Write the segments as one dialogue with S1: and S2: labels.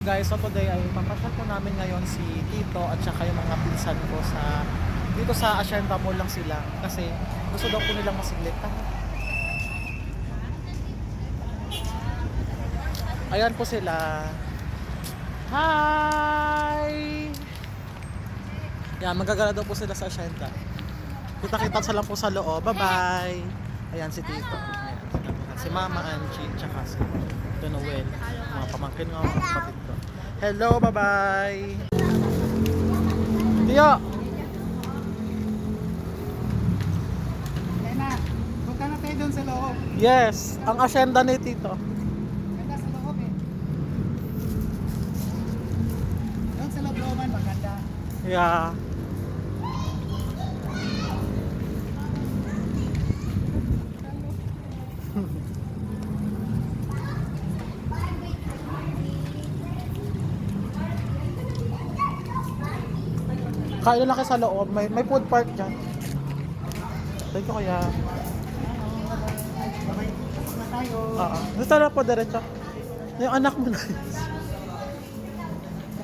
S1: Guys, so today ay papasyal po namin ngayon si Tito at saka yung mga pinsan ko sa dito sa Hacienda Mall lang sila kasi gusto daw po nilang masiglit. Ayan po sila. Hi! Yan, magagala daw po sila sa Hacienda. Kita-kita sa lang po sa loob. Bye-bye! Ayan si Tito. Ayan, si Mama Angie tsaka si Noel. Mga pamangkin nga mga kapatid ko. Hello, bye-bye! Tiyo!
S2: Lena, punta na tayo doon sa loob.
S1: Yes, ang asyenda ni Tito.
S2: Ganda sa loob eh. Doon sa loob-looban, maganda.
S1: Yeah. Kain lang kayo sa loob. May food park dyan. Thank you kaya.
S2: Okay, tapos na tayo.
S1: Gusto na po diretso. Yung anak mo na.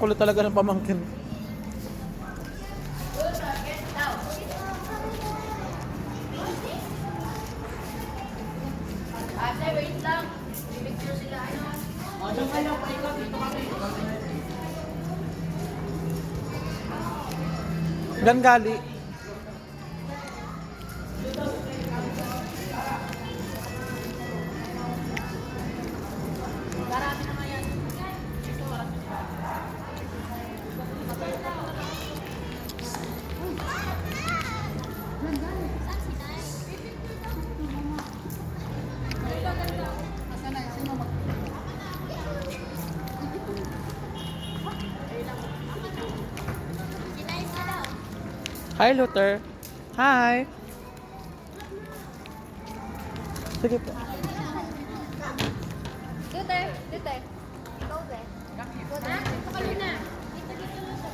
S1: Kulo talaga ng pamangkin.
S3: Ate, wait lang. Picture sila ano.
S2: Doon kayo, paikot dito kami.
S1: Gangali.
S3: Marami naman yan.
S2: Asa na, sino mag...
S1: Hi, Luther. Hi. Sige po.
S3: Dito, dito. Ikaw, be. Ikaw, ha? Ito ka muna. Dito, dito, dito.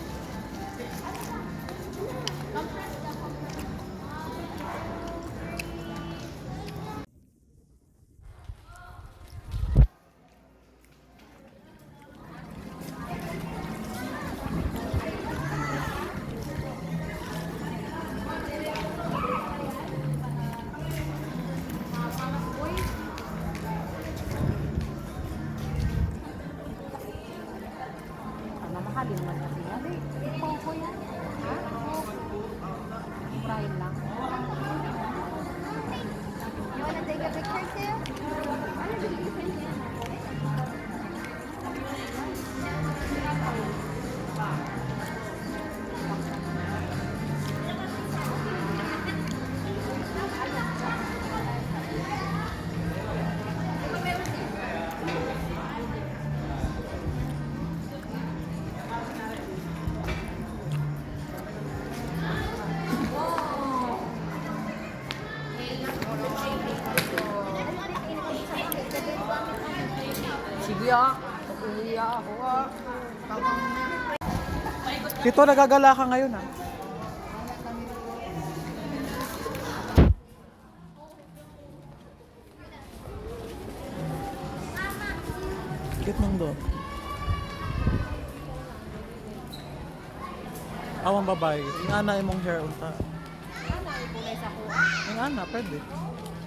S2: Mamahalin man kasi yan eh. Popo yan. Ha? Brian lang.
S3: You wanna take a picture too?
S2: Sige ah. Uuwi ako ah.
S1: Tito, nagagala ka ngayon ah. Kit nang doon. Awang babae. Yung ana imong hair unta.
S3: Ano ang kulay sa kuha?
S1: Yung ana, pwede.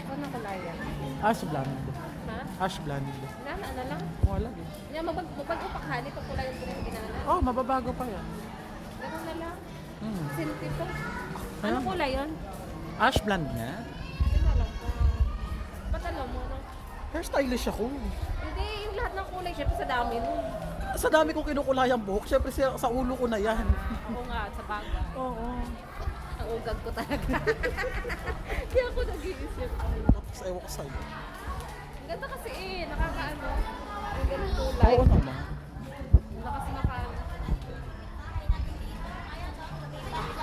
S3: Ano ang kulay yan?
S1: Ash blonde.
S3: Ha?
S1: Ash blonde.
S3: Nana, ano lang?
S1: Wala eh.
S3: Yan, mapag-upak hali pag kulay yung ginana.
S1: Oh, mababago pa yan.
S3: Ganun na lang.
S1: Hmm.
S3: Sintito.
S1: Ayan.
S3: Ano kulay yun?
S1: Ash blonde na.
S3: Hindi na lang. Ba't alam mo, no?
S1: Hairstylish ako.
S3: Hindi, yung lahat ng kulay, syempre sa dami nun.
S1: Sa dami kong kinukulay ang buhok, syempre sa ulo ko na yan.
S3: Oo nga, sa baga.
S1: Oo.
S3: Ang ugag ko talaga. Kaya ako nag-iisip.
S1: Tapos ewan ko sa'yo.
S3: Ang ganda kasi nakakaano. Ang ganun kulay.
S1: Oo naman.
S3: Ganda kasi nakaano.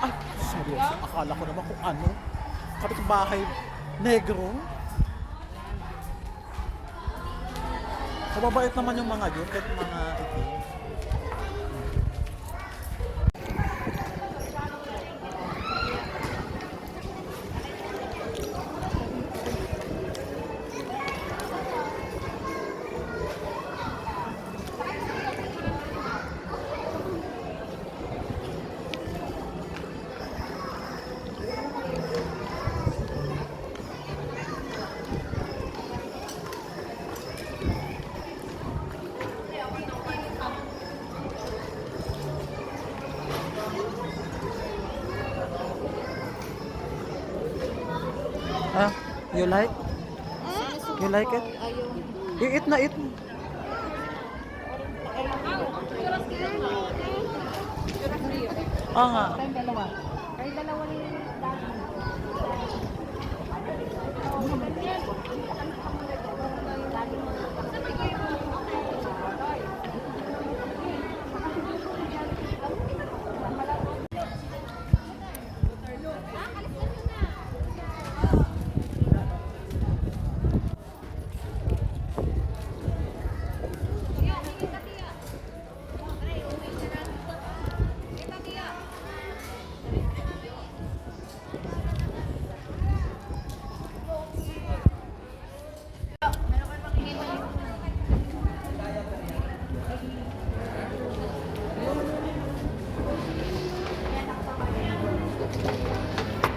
S1: Ay, seryoso. Akala ko naman kung ano. Kapit bahay, negro. Mababait naman yung mga yun, kahit mga itim. You like? You like it?
S3: Ayaw.
S1: I-eat na, eat. Ah nga.
S2: Tayong dalawa. Kayong dalawa ni Daddy.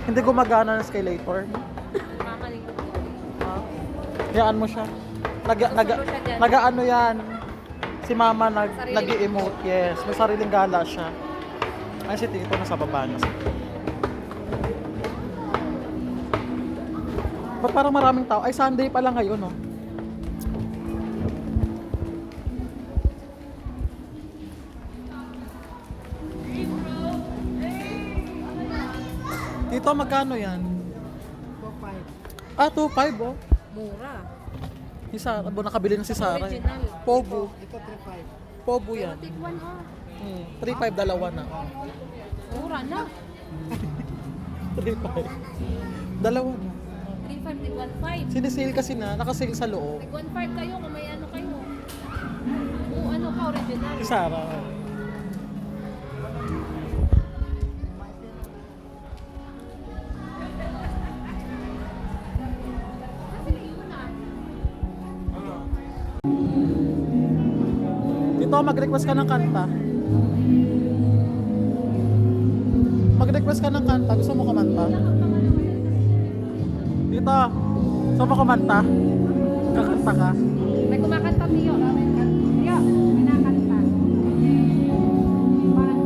S1: Hindi gumagana ng escalator. Hayaan mo siya. Nag-ano yan. Si mama nag-emote. Yes, may sariling gala siya. Ay, si Tito nasa baba na. Ba't parang maraming tao? Ay, Sunday pa lang ngayon, no? Tito, magkano yan?
S2: 4-5.
S1: Ah, 2.5, oh.
S2: Mura.
S1: Si Sarah, nakabili na si Sarah. Eh.
S2: Original.
S1: Pogo.
S2: Ito 3-5.
S1: Pogo yan.
S2: Take one ha.
S1: 3.5, dalawa na.
S2: Mura na.
S1: 3.5. Dalawa na.
S3: 3.5, tig 1.5.
S1: Sinisale kasi na, nakasale sa loob.
S3: Tig 1.5 kayo kung may ano kayo. Kung ano ka, original.
S1: Si Sarah. Dito, mag-request ka ng kanta. Mag-request ka ng kanta. Gusto mo kumanta? Dito, gusto mo kumanta? Kakanta ka?
S2: May kumakanta Tiyo. Tiyo, may nakanta. Parang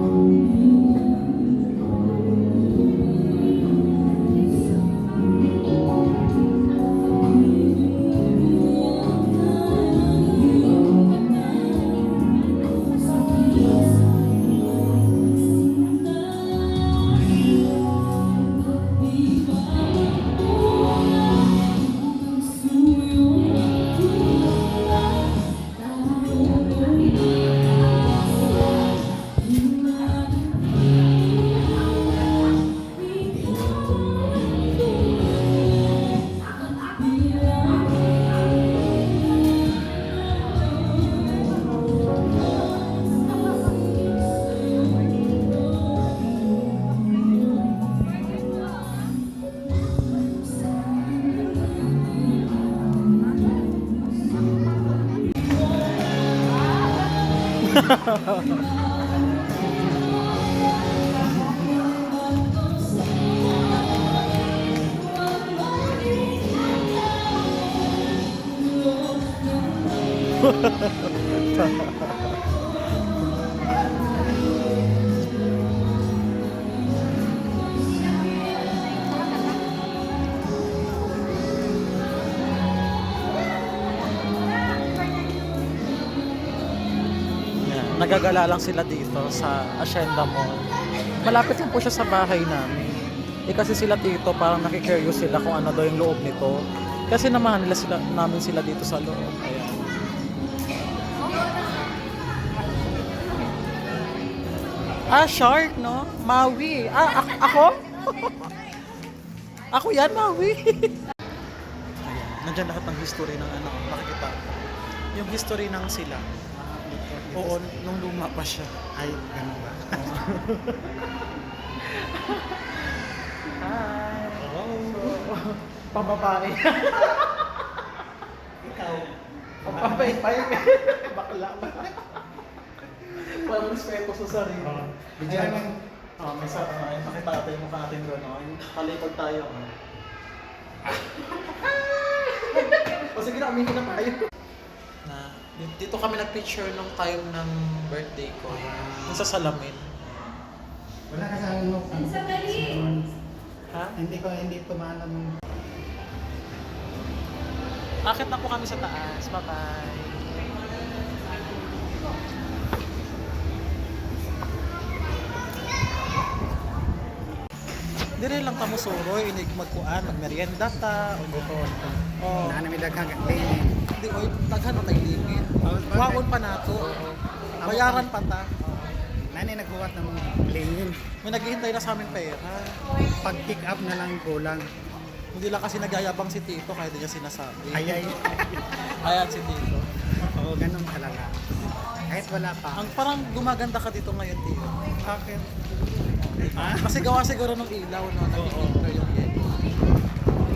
S1: Nagagala lang sila dito sa Hacienda Mall. Malapit lang po siya sa bahay namin. Eh kasi sila dito parang nakikurious sila kung ano daw yung loob nito. Kasi namahan namin sila dito sa loob. Ayan. Ah, shark, no? Maui. Ah, ako? Ako yan, Maui. Ayan, nandyan lahat ng history ng ano, makikita. Yung history ng sila. Oo, nung luma pa siya.
S4: Ay, ganun ba?
S1: Hi! Hello! Pambabae.
S4: Ikaw.
S1: Pampapay-pay. Bakla ba? Walang respeto sa sarili.
S4: Bigyan
S1: Ayan, may sa pakita natin yung mukha natin doon. Talikod tayo. O sige na, umihin na tayo. Dito kami nag-picture nung time ng birthday ko. Yung sa salamin.
S4: Wala ka sa ano.
S1: Ha?
S4: Hindi tumanan ng...
S1: Akit na po kami sa taas. Bye-bye. Dire lang kamo suroy, inig magkuan, magmerienda ta, o dito. Oh,
S4: Nana may daghang lane.
S1: di oy, daghan na tayo lingit. Waon pa nato. Bayaran pa ta.
S4: Nani nagbuhat ng mga lane.
S1: May naghihintay na sa amin pera.
S4: Pag pick up na lang kulang.
S1: Hindi lang kasi nagyayabang si Tito kaya di niya sinasabi.
S4: Ay.
S1: Ayan si Tito.
S4: Oo, ganun talaga. Kahit wala pa.
S1: Ang parang gumaganda ka dito ngayon, Tito.
S4: Bakit? Ha?
S1: Kasi gawa siguro ng ilaw, no? Nag-filter yung yellow.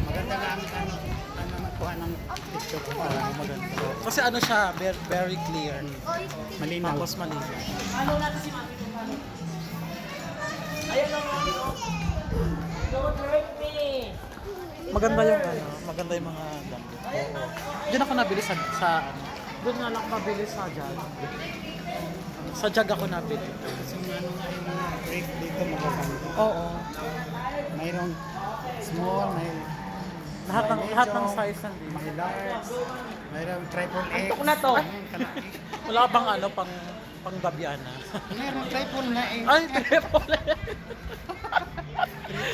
S4: Maganda lang ano magkuha ng picture ko para
S1: Maganda. Kasi ano siya, very clear.
S4: malinaw.
S1: Tapos malinis. Maganda yung ano, maganda yung mga damit. Oo. Diyan ako nabili sa ano. Doon nga lang ako nabili sa Jag. Sa Jag ako nabili.
S4: So ano nga yung mga break dito magaganda.
S1: Oo.
S4: Mayroong small, may
S1: Lahat ng size nandito.
S4: may large, mayroong triple X.
S1: Antok na to.
S4: Ayun, kalaki.
S1: Wala ka bang ano, pang gabiana?
S4: Mayroong triple na eh.
S1: Ay, triple.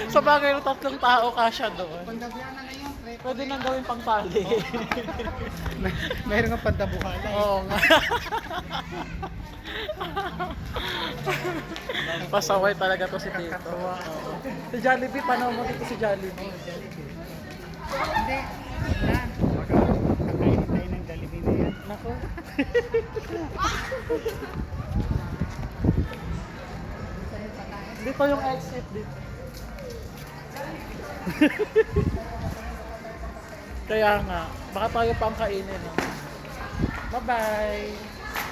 S1: Sa bagay ng tatlong tao kasya doon.
S4: Pandabiana na yun, triple.
S1: Pwede nang gawin pang tali.
S4: Mayroong nga pandabuhala eh.
S1: Oo nga. Pasaway talaga to si Tito.
S4: Kakatuwa.
S1: Oo. Si Jollibee, paano mo dito si Jollibee?
S4: Hindi. Na. Kakainin tayo ng Jollibee na yan.
S1: Nako. Dito yung exit dito. Kaya nga, baka tayo pa ang kainin. No? Bye-bye!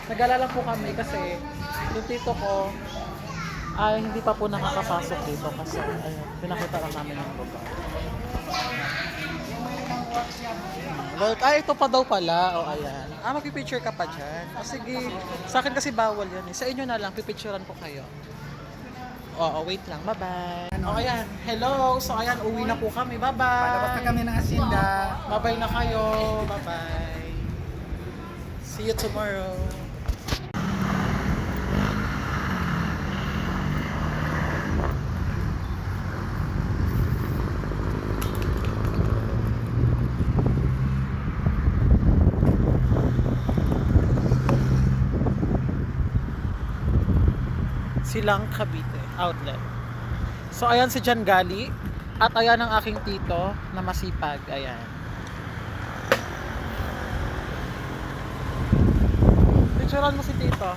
S1: Nag-alala po kami kasi yung tito ko ay hindi pa po nakakapasok dito kasi ayun, pinakita lang namin ng lugar. Well, ito pa daw pala. O, ayan. Magpipicture ka pa dyan. O, sige. Sa akin kasi bawal yan eh. Sa inyo na lang, pipicturean ko kayo. Oo, wait lang. Bye-bye. O, ayan. Hello. So, ayan, uwi na po kami.
S4: Palabas na
S1: Bye-bye.
S4: kami ng asinda.
S1: Bye-bye na kayo. Bye-bye. See you tomorrow. Silang Cavite outlet. So ayan si Jan Gali at ayan ang aking tito na masipag. Ayan. Picturean mo si Tito.